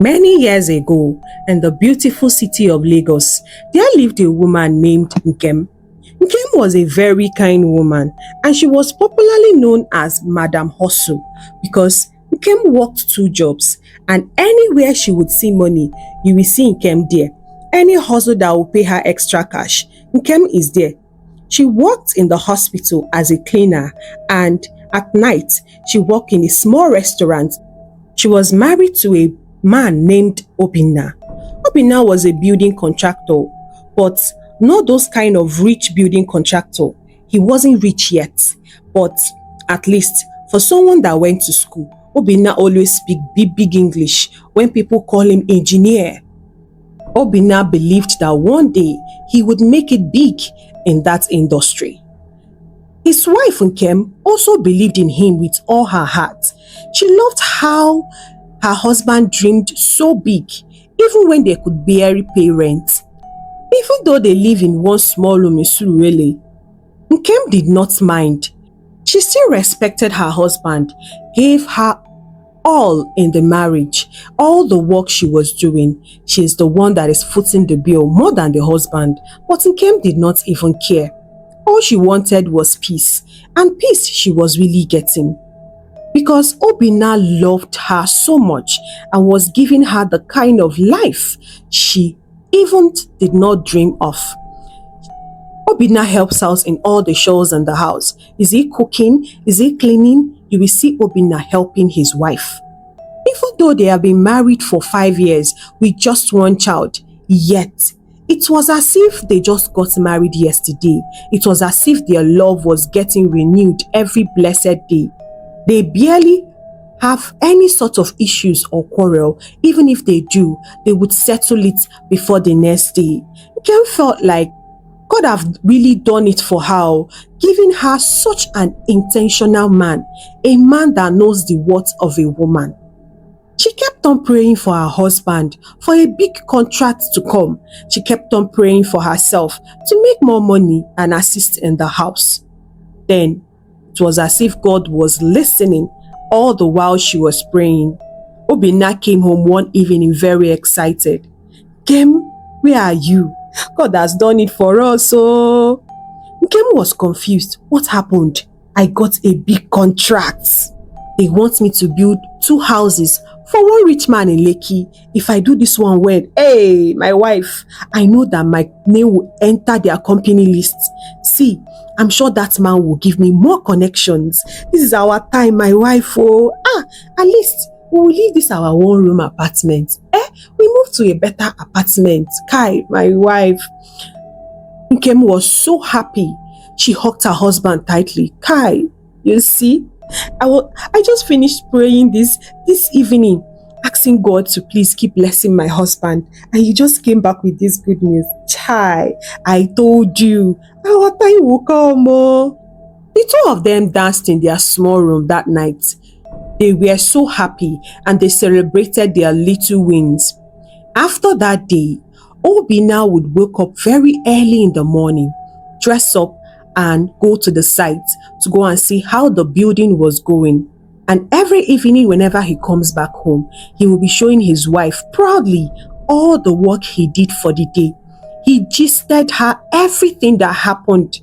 Many years ago, in the beautiful city of Lagos, there lived a woman named Nkem. Nkem was a very kind woman, and she was popularly known as Madam Hustle because Nkem worked two jobs, and anywhere she would see money, you will see Nkem there. Any hustle that will pay her extra cash, Nkem is there. She worked in the hospital as a cleaner, and at night, she worked in a small restaurant. She was married to a man named Obina. Obina was a building contractor, but not those kind of rich building contractor. He wasn't rich yet, but at least for someone that went to school, Obina always speak big English when people call him engineer. Obina believed that one day he would make it big in that industry. His wife Nkem also believed in him with all her heart. She loved how her husband dreamed so big, even when they could barely pay rent. Even though they live in one small room in Surulere, Nkem did not mind. She still respected her husband, gave her all in the marriage, all the work she was doing. She is the one that is footing the bill more than the husband, but Nkem did not even care. All she wanted was peace, and peace she was really getting. Because Obina loved her so much and was giving her the kind of life she even did not dream of. Obina helps out in all the chores in the house. Is he cooking? Is he cleaning? You will see Obina helping his wife. Even though they have been married for 5 years with just one child, yet it was as if they just got married yesterday. It was as if their love was getting renewed every blessed day. They barely have any sort of issues or quarrel. Even if they do, they would settle it before the next day. Nkem felt like God have really done it for her, giving her such an intentional man, a man that knows the worth of a woman. She kept on praying for her husband for a big contract to come. She kept on praying for herself to make more money and assist in the house. Then, it was as if God was listening all the while she was praying. Obina came home one evening very excited. Nkem, where are you? God has done it for us. So Nkem was confused. What happened? I got a big contract. They want me to build 2 houses for one rich man in Lekki. If I do this one well, hey, my wife, I know that my name will enter their company list. See, I'm sure that man will give me more connections. This is our time, my wife. Oh, at least we will leave this our one-room apartment. We move to a better apartment. Kai, my wife. Nkem was so happy. She hugged her husband tightly. Kai, you see, I just finished praying this evening, asking God to please keep blessing my husband, and you just came back with this good news. Chai, I told you, our time will come. Oh. The two of them danced in their small room that night. They were so happy and they celebrated their little wins. After that day, Obina would wake up very early in the morning, dress up and go to the site to go and see how the building was going. And every evening whenever he comes back home, he will be showing his wife proudly all the work he did for the day. He gisted her everything that happened.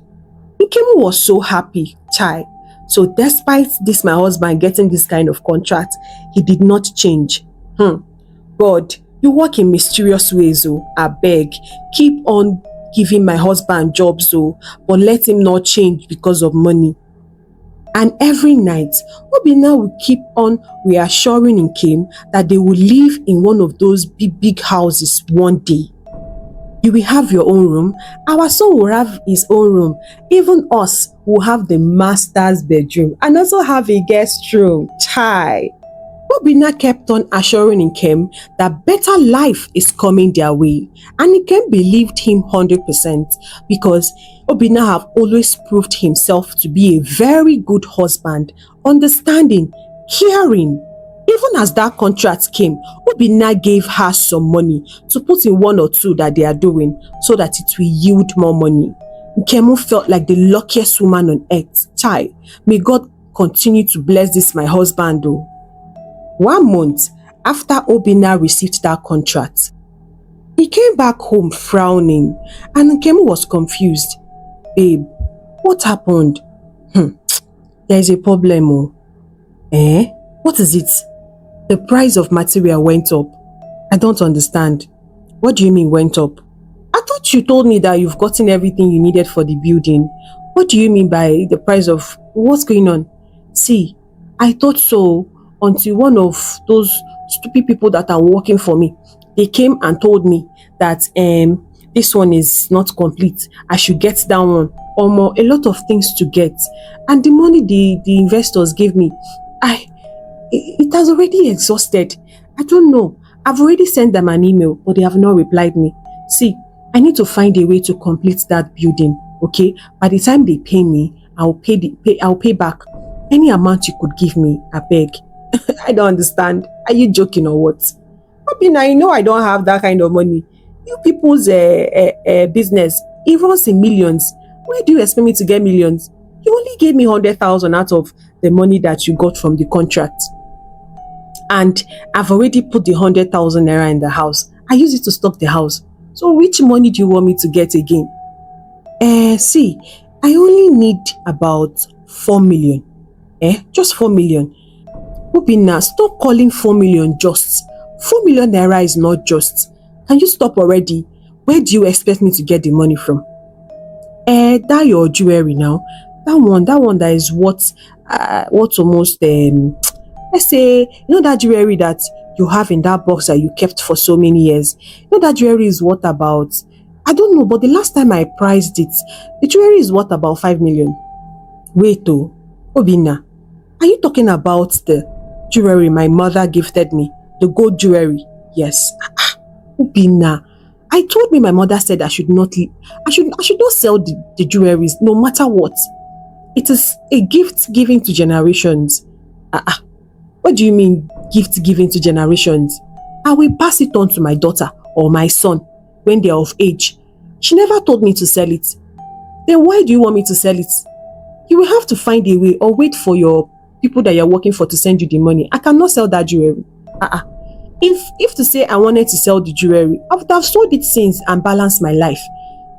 Nkem was so happy, chai. So despite this, my husband getting this kind of contract, he did not change. God, you work in mysterious ways, oh. I beg, keep on giving my husband jobs, oh, but let him not change because of money. And every night, Obina would keep on reassuring Nkem that they will live in one of those big houses one day. You will have your own room. Our son will have his own room. Even us will have the master's bedroom and also have a guest room. Chai. Obina kept on assuring Nkem that better life is coming their way, and Nkem believed him 100% because Obina have always proved himself to be a very good husband, understanding, caring. Even as that contract came, Obina gave her some money to put in 1 or 2 that they are doing so that it will yield more money. Nkemu felt like the luckiest woman on earth. Chai, may God continue to bless this my husband though. 1 month After Obinna received that contract, he came back home frowning and Nkem was confused. Babe, what happened? There is a problem. Oh. Eh? What is it? The price of material went up. I don't understand. What do you mean went up? I thought you told me that you've gotten everything you needed for the building. What do you mean by the price of what's going on? See, I thought so until one of those stupid people that are working for me, they came and told me that this one is not complete. I should get that one. Or more, a lot of things to get. And the money the investors gave me, it has already exhausted. I don't know. I've already sent them an email, but they have not replied me. See, I need to find a way to complete that building, okay? By the time they pay me, I'll pay back any amount you could give me, I beg. I don't understand. Are you joking or what? Obinna, you know I don't have that kind of money. You people's business, it runs in millions. Where do you expect me to get millions? You only gave me 100,000 out of the money that you got from the contract. And I've already put the 100,000 naira in the house. I use it to stock the house. So which money do you want me to get again? See, I only need about 4 million. Just 4 million. Obinna, stop calling 4 million just. 4 million naira is not just. Can you stop already? Where do you expect me to get the money from? That your jewelry now. That one that is what almost let's say, you know that jewelry that you have in that box that you kept for so many years. You know that jewelry is worth about, I don't know, but the last time I priced it, the jewelry is worth about 5 million. Wait oh, Obinna, are you talking about the jewelry my mother gifted me? The gold jewelry? Yes. Obinna, I told me my mother said I should not sell the jewelries no matter what. It is a gift given to generations. What do you mean gift given to generations? I will pass it on to my daughter or my son when they are of age. She never told me to sell it. Then why do you want me to sell it? You will have to find a way or wait for your people that you're working for to send you the money. I cannot sell that jewelry. If to say I wanted to sell the jewelry, I would have sold it since and balanced my life.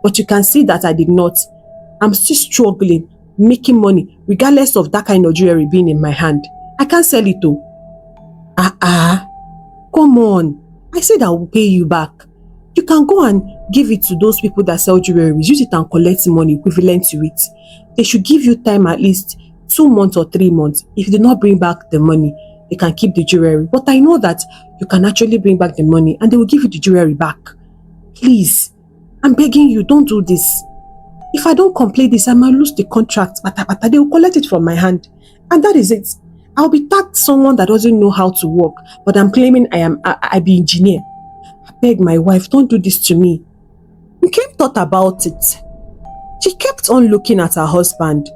But you can see that I did not. I'm still struggling, making money, regardless of that kind of jewelry being in my hand. I can't sell it though. Come on. I said I will pay you back. You can go and give it to those people that sell jewelry. Use it and collect money equivalent to it. They should give you time at least 2 months or 3 months. If you do not bring back the money, they can keep the jewelry. But I know that you can actually bring back the money and they will give you the jewelry back. Please, I'm begging you, don't do this. If I don't complete this, I might lose the contract. But they will collect it from my hand. And that is it. I'll be tagged someone that doesn't know how to work, but I'm claiming I be engineer. I beg my wife, don't do this to me. Nkem thought about it. She kept on looking at her husband.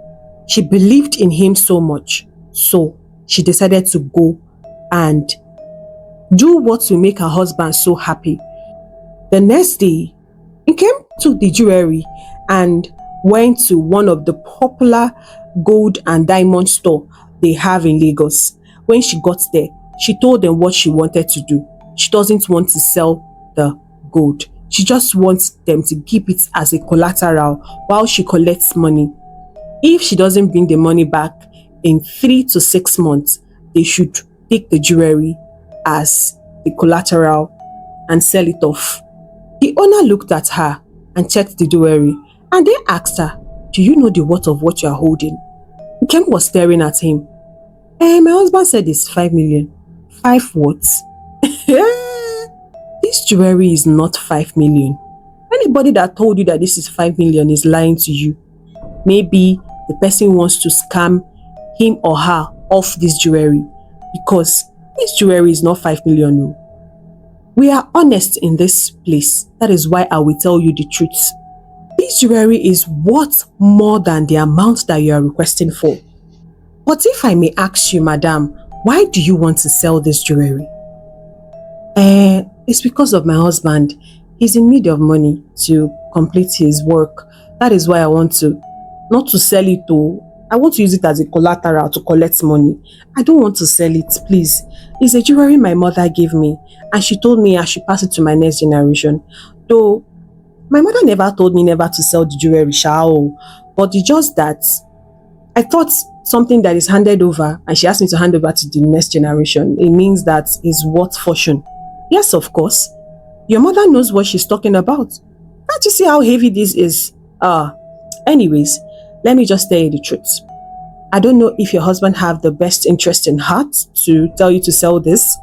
She believed in him so much. So she decided to go and do what will make her husband so happy. The next day, Nkem took the jewelry and went to one of the popular gold and diamond store they have in Lagos. When she got there, she told them what she wanted to do. She doesn't want to sell the gold. She just wants them to keep it as a collateral while she collects money. If she doesn't bring the money back in 3 to 6 months, they should take the jewelry as the collateral and sell it off. The owner looked at her and checked the jewelry and then asked her, "Do you know the worth of what you are holding?" Nkem was staring at him. My husband said it's 5 million. 5 what? This jewelry is not 5 million. Anybody that told you that this is 5 million is lying to you. Maybe the person wants to scam him or her off this jewelry, because this jewelry is not 5 million. No. We are honest in this place. That is why I will tell you the truth. This jewelry is worth more than the amount that you are requesting for. But if I may ask you, madam, why do you want to sell this jewelry? It's because of my husband. He's in need of money to complete his work. That is why I want to, not to sell it though. I want to use it as a collateral to collect money. I don't want to sell it, please. It's a jewelry my mother gave me, and she told me I should pass it to my next generation. Though my mother never told me never to sell the jewelry, but it's just that I thought something that is handed over, and she asked me to hand over to the next generation, it means that it's worth fortune. Yes, of course. Your mother knows what she's talking about. Can't you see how heavy this is? Anyways, let me just tell you the truth. I don't know if your husband have the best interest in heart to tell you to sell this,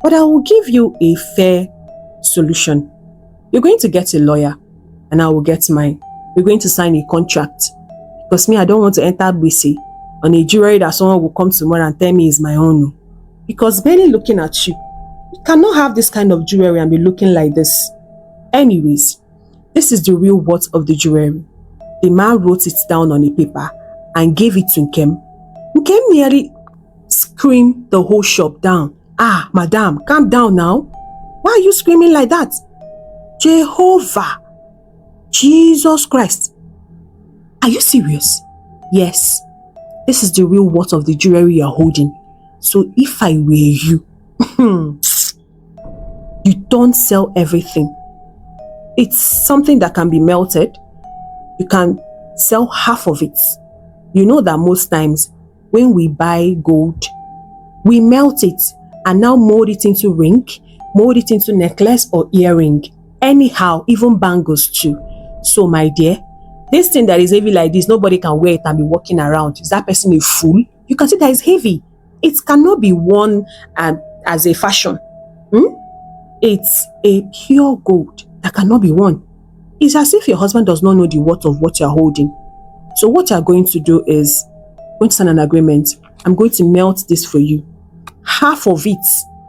but I will give you a fair solution. You're going to get a lawyer, and I will get mine. We're going to sign a contract. Because me, I don't want to enter BC on a jewelry that someone will come tomorrow and tell me is my own. Because barely looking at you, you cannot have this kind of jewelry and be looking like this. Anyways, this is the real worth of the jewelry. The man wrote it down on a paper and gave it to Nkem. Nkem nearly screamed the whole shop down. Ah, madam, calm down now. Why are you screaming like that? Jehovah, Jesus Christ. Are you serious? Yes. This is the real worth of the jewelry you're holding. So if I were you, you don't sell everything. It's something that can be melted. You can sell half of it. You know that most times when we buy gold, we melt it and now mold it into ring, mold it into necklace or earring. Anyhow, even bangles too. So my dear, this thing that is heavy like this, nobody can wear it and be walking around. Is that person a fool? You can see that it's heavy. It cannot be worn as a fashion. It's a pure gold that cannot be worn. It's as if your husband does not know the worth of what you're holding. So what you're going to do is, going to sign an agreement. I'm going to melt this for you. Half of it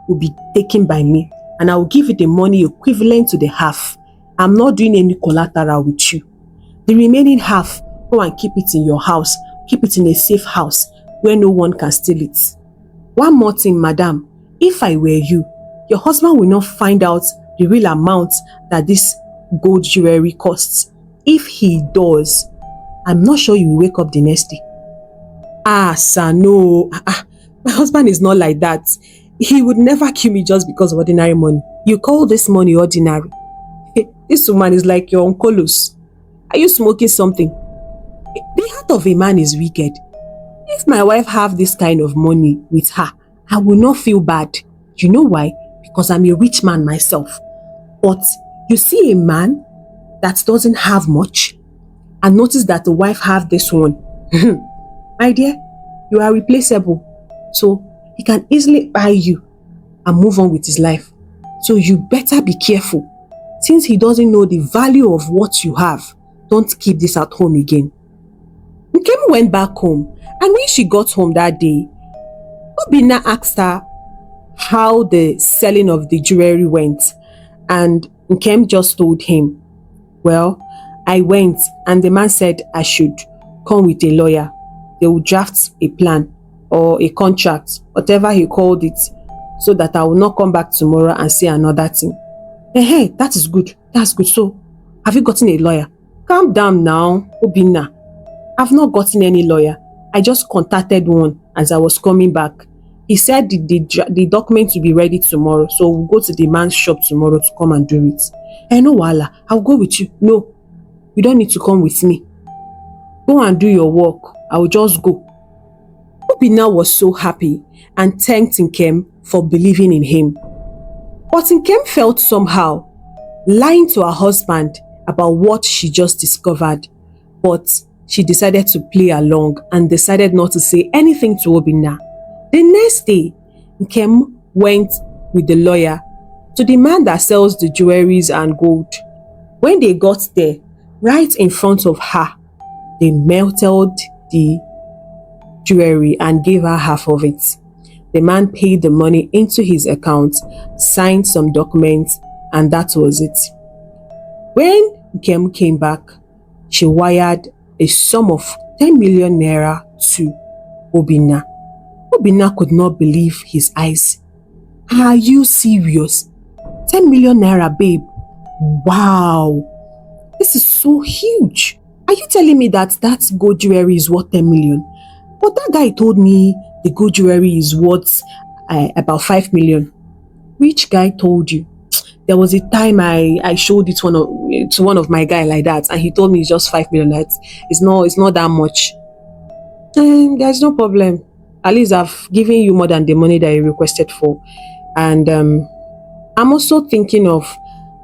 will be taken by me, and I will give you the money equivalent to the half. I'm not doing any collateral with you. The remaining half, go and keep it in your house. Keep it in a safe house where no one can steal it. One more thing, madam. If I were you, your husband will not find out the real amount that this gold jewelry costs. If he does, I'm not sure you will wake up the next day. Sir, no. My husband is not like that. He would never kill me just because of ordinary money. You call this money ordinary? This woman is like your uncle. Are you smoking something? The heart of a man is wicked. If my wife have this kind of money with her, I will not feel bad. You know why? Because I'm a rich man myself. But you see a man that doesn't have much and notice that the wife have this one. My dear, you are replaceable. So he can easily buy you and move on with his life. So you better be careful. Since he doesn't know the value of what you have, don't keep this at home again. Nkem went back home, and when she got home that day, Obina asked her how the selling of the jewelry went, and Nkem just told him, well, I went and the man said I should come with a lawyer. They will draft a plan or a contract, whatever he called it, so that I will not come back tomorrow and say another thing. Hey, that is good. That's good. So, have you gotten a lawyer? Calm down now, Obina. I've not gotten any lawyer. I just contacted one as I was coming back. He said the document will be ready tomorrow, so we'll go to the man's shop tomorrow to come and do it. Hey, no, Wala, I'll go with you. No, you don't need to come with me. Go and do your work. I will just go. Obina was so happy and thanked Nkem for believing in him. But Nkem felt somehow, lying to her husband about what she just discovered. But she decided to play along and decided not to say anything to Obina. The next day, Nkem went with the lawyer to the man that sells the jewelries and gold. When they got there, right in front of her, they melted the jewelry and gave her half of it. The man paid the money into his account, signed some documents, and that was it. When Nkem came back, she wired a sum of 10 million naira to Obina. Obina could not believe his eyes. Are you serious? 10 million naira, babe. Wow. This is so huge. Are you telling me that gold jewelry is worth 10 million? But that guy told me the gold jewelry is worth about 5 million. Which guy told you? There was a time I showed it to one of my guy like that, and he told me it's just 5 million. That it's not that much. There's no problem. At least I've given you more than the money that you requested for. And I'm also thinking of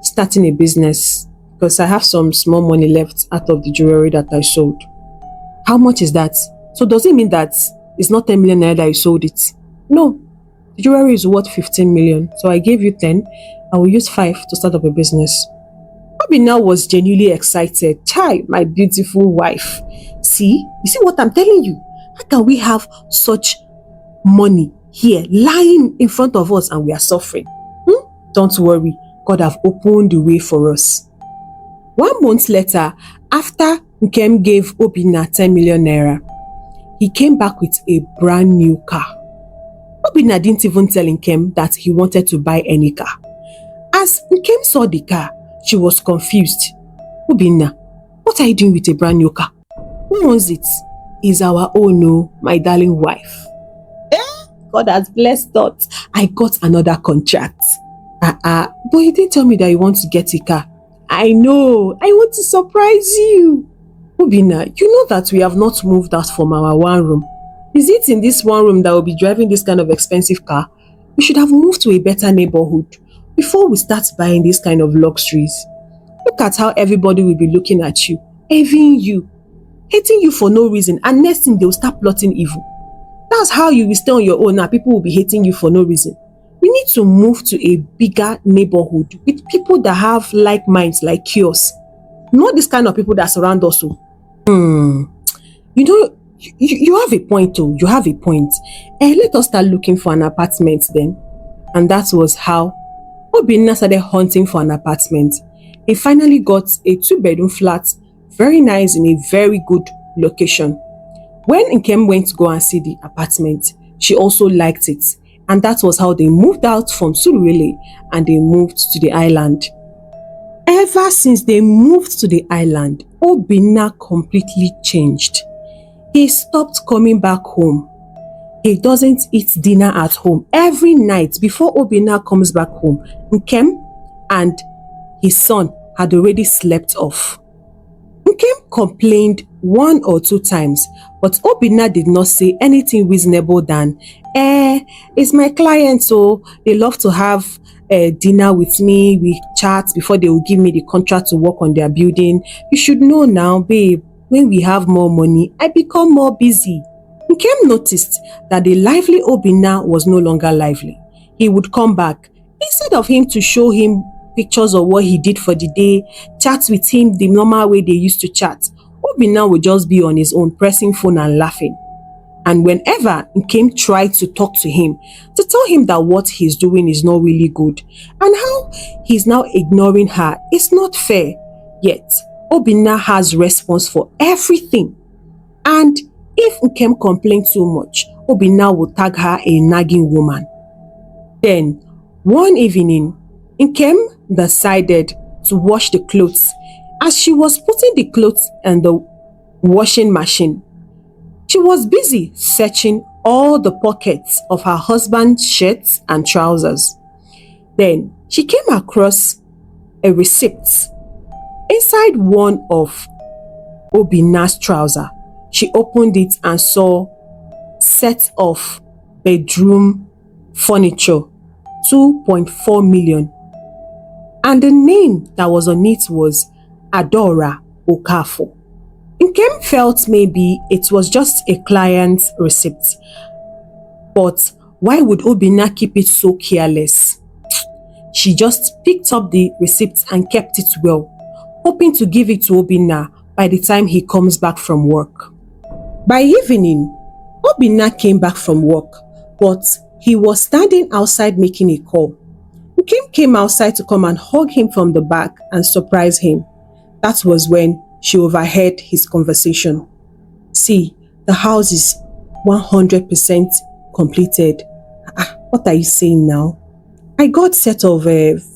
starting a business because I have some small money left out of the jewelry that I sold. How much is that? So does it mean that it's not 10 million naira that you sold it? No. The jewelry is worth 15 million. So I gave you 10. I will use 5 to start up a business. Obina was genuinely excited. Chai, my beautiful wife. You see what I'm telling you? How can we have such money here lying in front of us and we are suffering? Don't worry, God have opened the way for us. 1 month later, after Nkem gave Obina 10 million naira, he came back with a brand new car. Obina didn't even tell Nkem that he wanted to buy any car. As Nkem saw the car, she was confused. Obina, what are you doing with a brand new car? Who owns it? It's our own, oh, my darling wife. God has blessed us. I got another contract. But you didn't tell me that you want to get a car. I know. I want to surprise you. Obina, you know that we have not moved out from our one room. Is it in this one room that will be driving this kind of expensive car? We should have moved to a better neighborhood before we start buying this kind of luxuries. Look at how everybody will be looking at you, envying you, hating you for no reason, and next thing they will start plotting evil. That's how you will stay on your own now. People will be hating you for no reason. We need to move to a bigger neighborhood with people that have like minds like yours. Not this kind of people that surround us. You know, you have a point too. You have a point. Let us start looking for an apartment then. And that was how Obina started hunting for an apartment. He finally got a 2-bedroom flat, very nice in a very good location. When Nkem went to go and see the apartment, she also liked it. And that was how they moved out from Surulere and they moved to the island. Ever since they moved to the island, Obina completely changed. He stopped coming back home. He doesn't eat dinner at home. Every night before Obina comes back home, Nkem and his son had already slept off. Nkem complained 1 or 2 times, but Obina did not say anything reasonable than, it's my client, so they love to have dinner with me. We chat before they will give me the contract to work on their building. You should know now, babe, when we have more money, I become more busy. Nkem noticed that the lively Obina was no longer lively. He would come back. Instead of him to show him pictures of what he did for the day, chat with him the normal way they used to chat, Obina would just be on his own, pressing phone and laughing. And whenever Nkem tried to talk to him, to tell him that what he's doing is not really good, and how he's now ignoring her, it's not fair. Yet, Obina has response for everything. And if Nkem complained too much, Obina would tag her a nagging woman. Then, one evening, Nkem decided to wash the clothes. As she was putting the clothes in the washing machine, she was busy searching all the pockets of her husband's shirts and trousers. Then, she came across a receipt inside one of Obina's trousers. She opened it and saw set of bedroom furniture, 2.4 million. And the name that was on it was Adora Okafor. Nkem felt maybe it was just a client's receipt. But why would Obina keep it so careless? She just picked up the receipt and kept it well, hoping to give it to Obina by the time he comes back from work. By evening, Obina came back from work, but he was standing outside making a call. Nkem came outside to come and hug him from the back and surprise him. That was when she overheard his conversation. See, the house is 100% completed. What are you saying now? I got a set of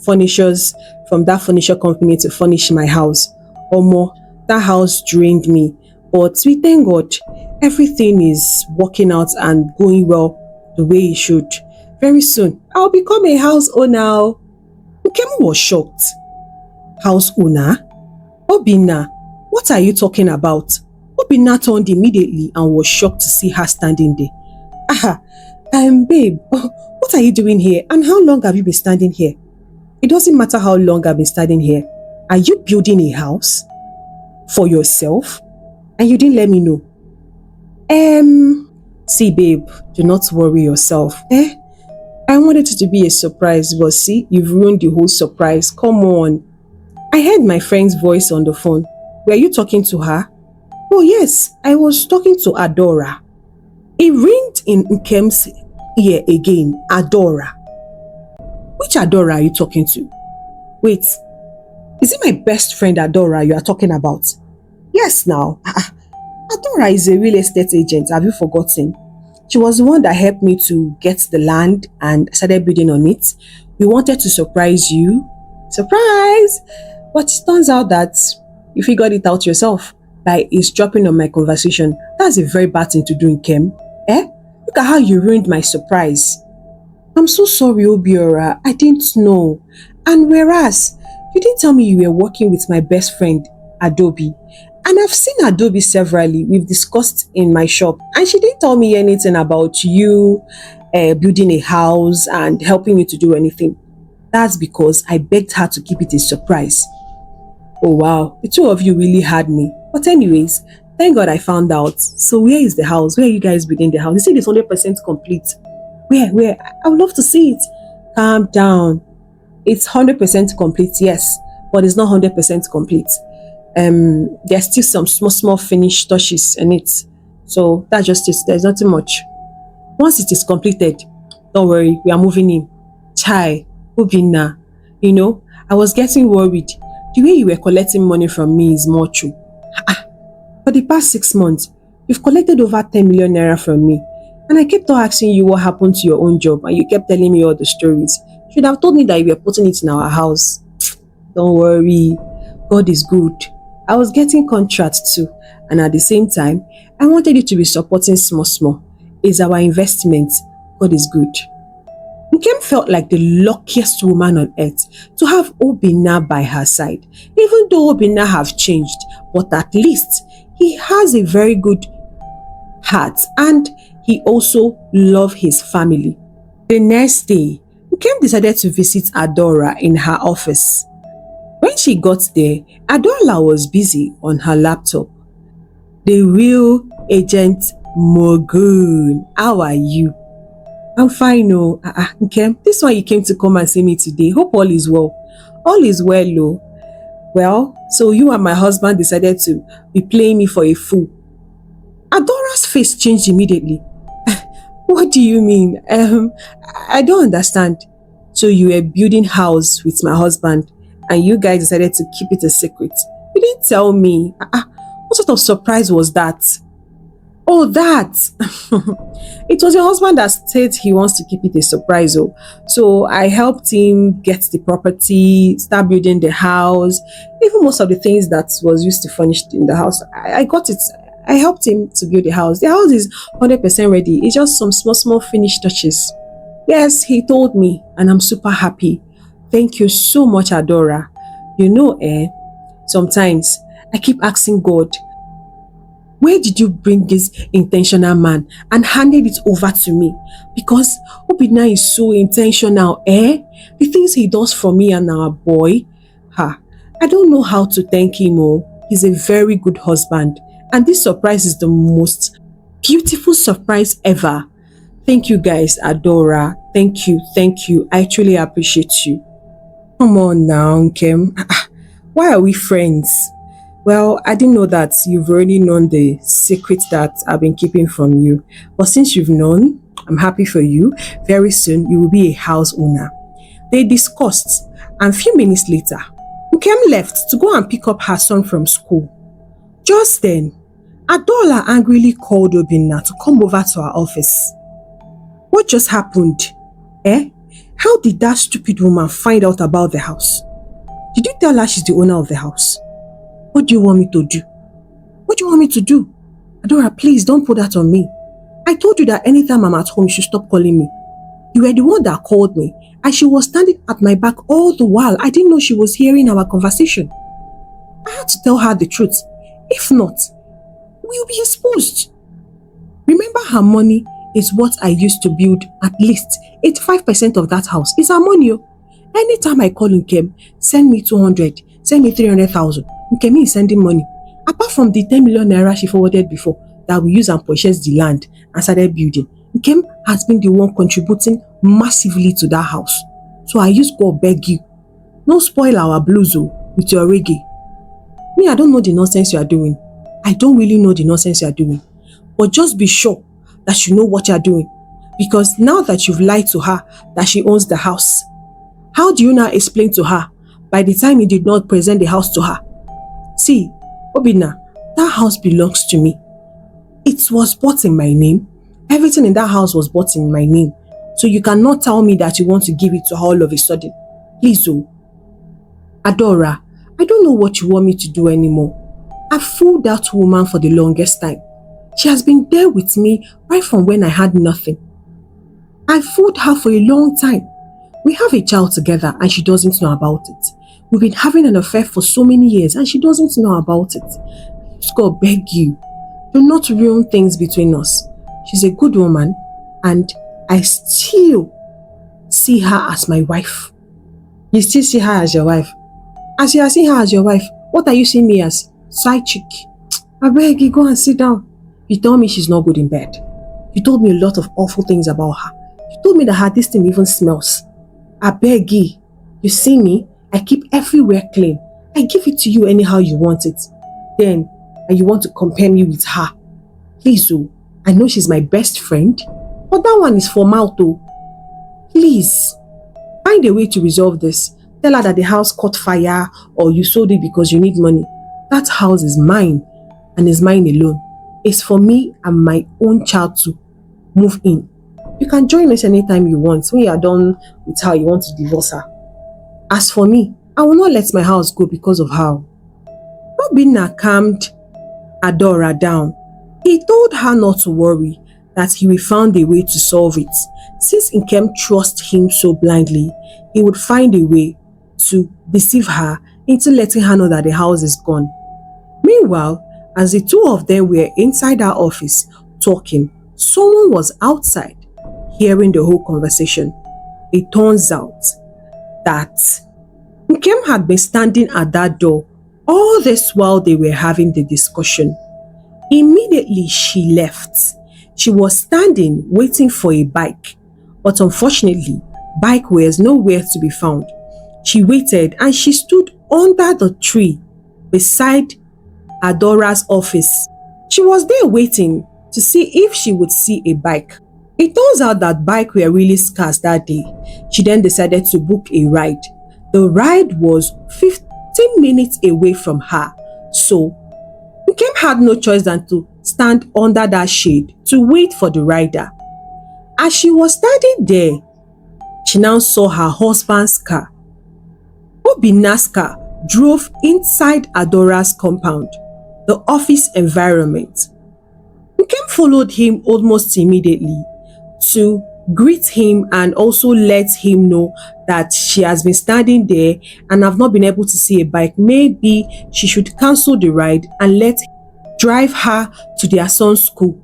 furnitures from that furniture company to furnish my house. Omo, That house drained me. But we thank God, everything is working out and going well the way it should. Very soon, I'll become a house owner. Nkemu was shocked. House owner? Obinna, what are you talking about? Obinna turned immediately and was shocked to see her standing there. Ah, babe, what are you doing here? And how long have you been standing here? It doesn't matter how long I've been standing here. Are you building a house for yourself? And you didn't let me know. See, babe, do not worry yourself. I wanted it to be a surprise, but see, you've ruined the whole surprise. Come on. I heard my friend's voice on the phone. Were you talking to her? Oh yes, I was talking to Adora. It ringed in Nkem's ear again. Adora. Which Adora are you talking to? Wait, is it my best friend Adora you are talking about? Yes now. Adora is a real estate agent, have you forgotten? She was the one that helped me to get the land and started building on it. We wanted to surprise you. Surprise! But it turns out that you figured it out yourself by eavesdropping on my conversation. That's a very bad thing to do in Kem. Look at how you ruined my surprise. I'm so sorry, Obiora. I didn't know. And whereas, you didn't tell me you were working with my best friend, Adobe. And I've seen Adobe severally. We've discussed in my shop. And she didn't tell me anything about you building a house and helping you to do anything. That's because I begged her to keep it a surprise. Oh wow, the two of you really had me. But anyways, thank God I found out. So where is the house? Where are you guys building the house? You said it's 100% complete. Where? I would love to see it. Calm down. It's 100% complete, yes. But it's not 100% complete. There's still some small finished touches in it. So that's just it. There's nothing much. Once it is completed, don't worry, we are moving in. Chai, Obinna, you know, I was getting worried. The way you were collecting money from me is more true. For the past 6 months, you've collected over 10 million naira from me. And I kept on asking you what happened to your own job, and you kept telling me all the stories. You should have told me that you were putting it in our house. Don't worry, God is good. I was getting contracts too, and at the same time, I wanted you to be supporting small. It's our investment. God is good. Nkem felt like the luckiest woman on earth to have Obinna by her side. Even though Obinna have changed, but at least he has a very good heart and he also loves his family. The next day, Nkem decided to visit Adora in her office. When she got there, Adola was busy on her laptop. The real agent Mogun, how are you? I'm fine, oh. Nkem, this one you came to come and see me today. Hope all is well. All is well, oh. Well, so you and my husband decided to be playing me for a fool. Adora's face changed immediately. What do you mean? I don't understand. So you were building house with my husband and you guys decided to keep it a secret. You didn't tell me. What sort of surprise was that? Oh, that! It was your husband that said he wants to keep it a surprise. Oh. So I helped him get the property, start building the house, even most of the things that was used to furnish in the house. I got it. I helped him to build the house. The house is 100% ready. It's just some small finished touches. Yes, he told me and I'm super happy. Thank you so much, Adora. You know, sometimes I keep asking God, where did you bring this intentional man and handed it over to me? Because Obinna is so intentional, The things he does for me and our boy. I don't know how to thank him. He's a very good husband. And this surprise is the most beautiful surprise ever. Thank you guys, Adora. Thank you. I truly appreciate you. Come on now, Nkem. Why are we friends? Well, I didn't know that you've already known the secret that I've been keeping from you. But since you've known, I'm happy for you. Very soon, you will be a house owner. They discussed, and a few minutes later, Nkem left to go and pick up her son from school. Just then, Adola angrily called Obinna to come over to our office. What just happened? How did that stupid woman find out about the house? Did you tell her she's the owner of the house? What do you want me to do? What do you want me to do? Adora, please don't put that on me. I told you that anytime I'm at home, you should stop calling me. You were the one that called me, and she was standing at my back all the while. I didn't know she was hearing our conversation. I had to tell her the truth. If not, we'll be exposed. Remember, her money is what I used to build at least 85% of that house. It's her money. Anytime I call Nkem, send me 200, send me 300,000. Nkemi is sending money. Apart from the 10 million naira she forwarded before that we use and purchase the land and started building, Nkem has been the one contributing massively to that house. So I used God beg you, no spoil our blues with your reggae. Me, I don't know the nonsense you are doing. I don't really know the nonsense you are doing. But just be sure that you know what you are doing. Because now that you've lied to her that she owns the house, how do you now explain to her by the time you did not present the house to her? See, Obina, that house belongs to me. It was bought in my name. Everything in that house was bought in my name. So you cannot tell me that you want to give it to her all of a sudden. Please, Adora, I don't know what you want me to do anymore. I fooled that woman for the longest time. She has been there with me right from when I had nothing. I fooled her for a long time. We have a child together and she doesn't know about it. We've been having an affair for so many years and she doesn't know about it. Just God beg you, do not ruin things between us. She's a good woman and I still see her as my wife. You still see her as your wife? As you are seeing her as your wife, what are you seeing me as? Side chick. I beg you, go and sit down. You told me she's not good in bed. You told me a lot of awful things about her. You told me that her this thing even smells. I beg you. You see me? I keep everywhere clean. I give it to you anyhow you want it. Then, and you want to compare me with her. Please, I know she's my best friend, but that one is for mouth, Please, find a way to resolve this. Tell her that the house caught fire or you sold it because you need money. That house is mine and is mine alone. It's for me and my own child to move in. You can join us anytime you want. When you are done with her, you want to divorce her. As for me, I will not let my house go because of her. Obina calmed Adora down. He told her not to worry, that he will find a way to solve it. Since Nkem trusts him so blindly, he would find a way to deceive her into letting her know that the house is gone. Meanwhile, as the two of them were inside our office talking, someone was outside hearing the whole conversation. It turns out that Nkem had been standing at that door all this while they were having the discussion. Immediately she left. She was standing waiting for a bike, but unfortunately, bike was nowhere to be found. She waited and she stood under the tree beside Adora's office. She was there waiting to see if she would see a bike. It turns out that bikes were really scarce that day. She then decided to book a ride. The ride was 15 minutes away from her, so Nkem had no choice than to stand under that shade to wait for the rider. As she was standing there, she now saw her husband's car. Obina's car drove inside Adora's compound, the office environment. Nkem followed him almost immediately to greet him and also let him know that she has been standing there and have not been able to see a bike. Maybe she should cancel the ride and let him drive her to their son's school.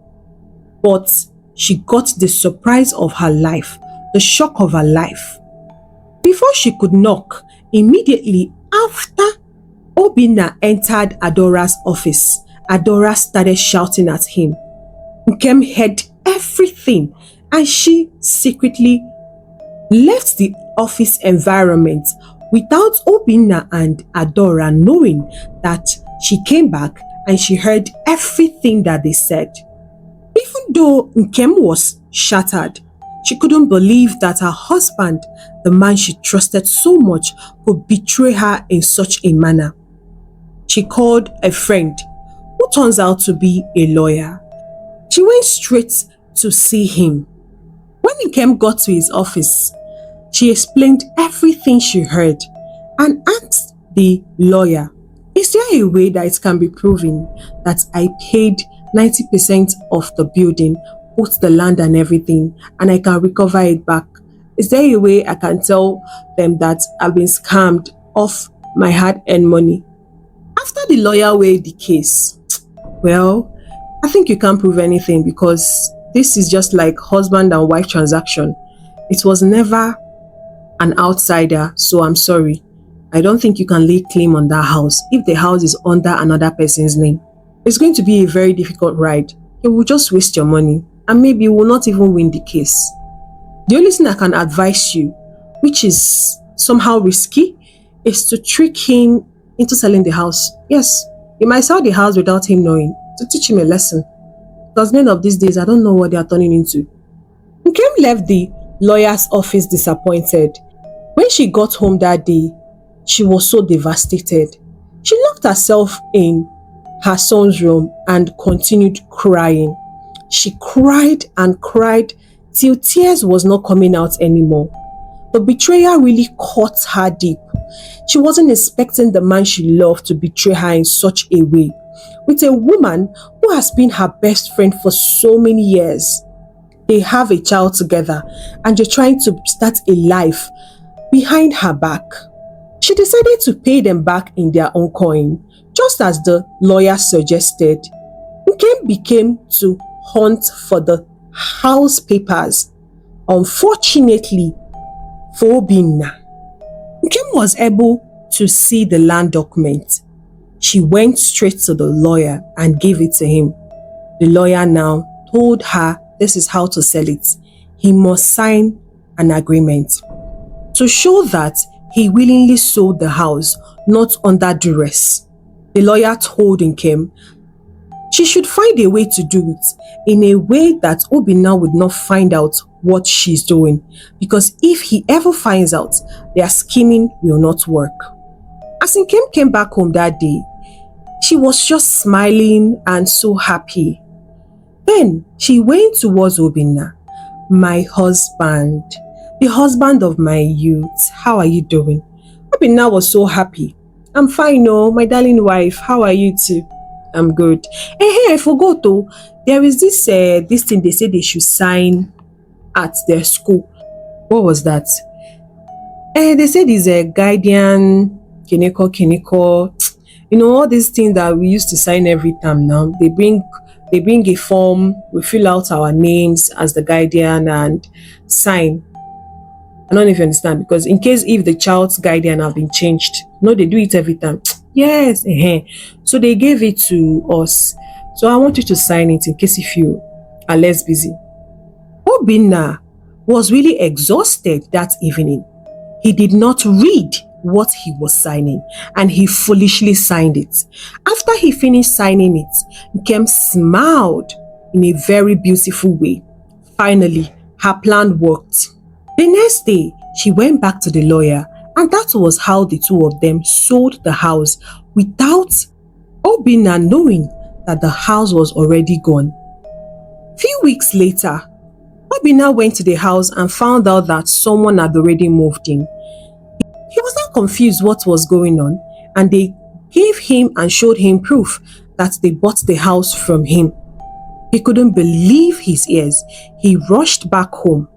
But she got the surprise of her life, the shock of her life. Before she could knock, immediately after Obina entered Adora's office, Adora started shouting at him. Nkem heard everything and she secretly left the office environment without Obina and Adora knowing that she came back and she heard everything that they said. Even though Nkem was shattered, she couldn't believe that her husband, the man she trusted so much, could betray her in such a manner. She called a friend who turns out to be a lawyer. She went straight to see him. When Nkem got to his office, she explained everything she heard and asked the lawyer Is there a way that it can be proven that I paid 90% of the building, both the land and everything, and I can recover it back? Is there a way I can tell them that I've been scammed off my hard-earned money? After the lawyer weighed the case, well, I think you can't prove anything because this is just like husband and wife transaction. It was never an outsider, so I'm sorry. I don't think you can lay claim on that house if the house is under another person's name. It's going to be a very difficult ride. You will just waste your money and maybe you will not even win the case. The only thing I can advise you, which is somehow risky, is to trick him into selling the house. Yes, you might sell the house without him knowing, to teach him a lesson. Because many of these days, I don't know what they are turning into. Nkem left the lawyer's office disappointed. When she got home that day, she was so devastated. She locked herself in her son's room and continued crying. She cried and cried till tears was not coming out anymore. The betrayal really caught her deep. She wasn't expecting the man she loved to betray her in such a way, with a woman who has been her best friend for so many years. They have a child together and they're trying to start a life behind her back. She decided to pay them back in their own coin, just as the lawyer suggested. Nkem became to hunt for the house papers. Unfortunately for Obinna, Nkem was able to see the land document. She went straight to the lawyer and gave it to him. The lawyer now told her this is how to sell it. He must sign an agreement to show that he willingly sold the house, not under duress. The lawyer told Nkem she should find a way to do it in a way that Obinna would not find out what she's doing, because if he ever finds out, their scheming will not work. As Nkem came back home that day, she was just smiling and so happy. Then she went towards Obinna. My husband, the husband of my youth, how are you doing? Obinna was so happy. I'm fine, oh, my darling wife, how are you too? I'm good. Hey, I forgot though, there is this thing they said they should sign at their school. What was that? They said it's a guardian, kineko. You know, all these things that we used to sign every time now. They bring a form, we fill out our names as the guardian and sign. I don't know if you understand, because in case if the child's guardian have been changed, no, they do it every time. Yes, so they gave it to us. So I want you to sign it in case if you are less busy. Obinna was really exhausted that evening. He did not read what he was signing and he foolishly signed it. After he finished signing it, Nkem smiled in a very beautiful way. Finally, her plan worked. The next day, she went back to the lawyer, and that was how the two of them sold the house without Obinna knowing that the house was already gone. Few weeks later, Obinna went to the house and found out that someone had already moved in. He was not confused what was going on, and they gave him and showed him proof that they bought the house from him. He couldn't believe his ears. He rushed back home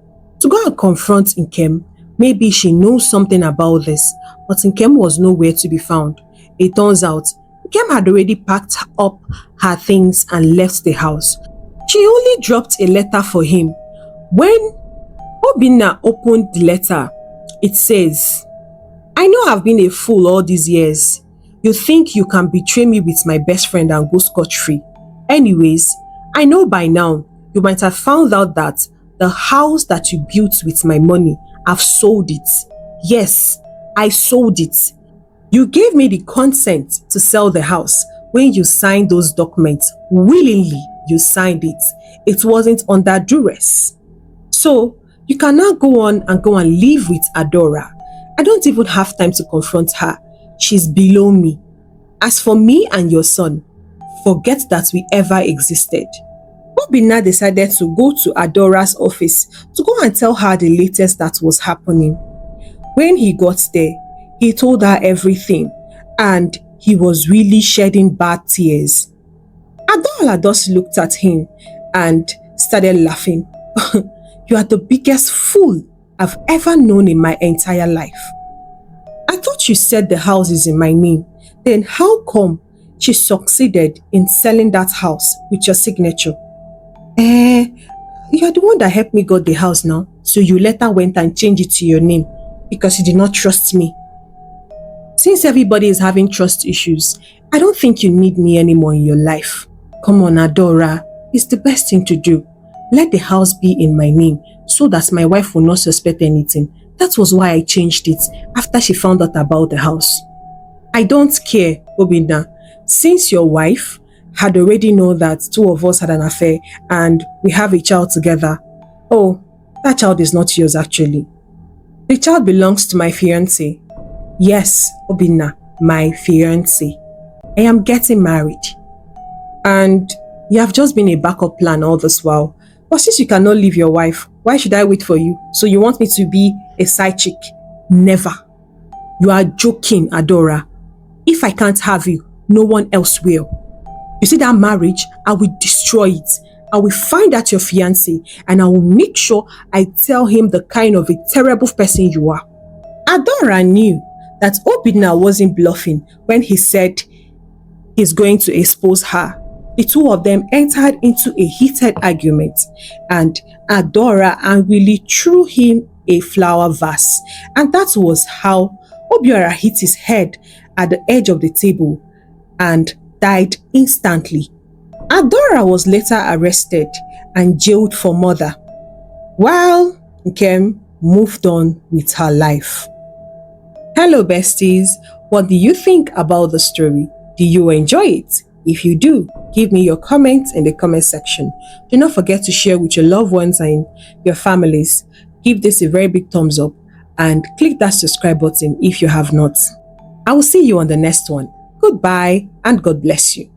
to go and confront Nkem. Maybe she knows something about this, but Nkem was nowhere to be found. It turns out, Nkem had already packed up her things and left the house. She only dropped a letter for him. When Obinna opened the letter, it says, I know I've been a fool all these years. You think you can betray me with my best friend and go scot-free. Anyways, I know by now you might have found out that the house that you built with my money, I've sold it. Yes, I sold it. You gave me the consent to sell the house when you signed those documents. Willingly, you signed it. It wasn't under duress. So, you can now go on and live with Adora. I don't even have time to confront her. She's below me. As for me and your son, forget that we ever existed. Obinna decided to go to Adora's office to go and tell her the latest that was happening. When he got there, he told her everything and he was really shedding bad tears. Adola just looked at him and started laughing. You are the biggest fool I've ever known in my entire life. I thought you said the house is in my name. Then how come she succeeded in selling that house with your signature? You are the one that helped me got the house now. So you later went and changed it to your name because you did not trust me. Since everybody is having trust issues, I don't think you need me anymore in your life. Come on, Adora. It's the best thing to do. Let the house be in my name so that my wife will not suspect anything. That was why I changed it after she found out about the house. I don't care, Obinna. Since your wife had already known that two of us had an affair and we have a child together. Oh, that child is not yours actually. The child belongs to my fiancé. Yes, Obinna, my fiancé. I am getting married. And you have just been a backup plan all this while. But since you cannot leave your wife, why should I wait for you? So you want me to be a side chick? Never. You are joking, Adora. If I can't have you, no one else will. You see that marriage? I will destroy it. I will find out your fiancé and I will make sure I tell him the kind of a terrible person you are. Adora knew that Obinna wasn't bluffing when he said he's going to expose her. The two of them entered into a heated argument and Adora angrily threw him a flower vase, and that was how Obiora hit his head at the edge of the table and died instantly. Adora was later arrested and jailed for murder, while Nkem moved on with her life. Hello besties, what do you think about the story? Do you enjoy it? If you do, give me your comments in the comment section. Do not forget to share with your loved ones and your families. Give this a very big thumbs up and click that subscribe button if you have not. I will see you on the next one. Goodbye and God bless you.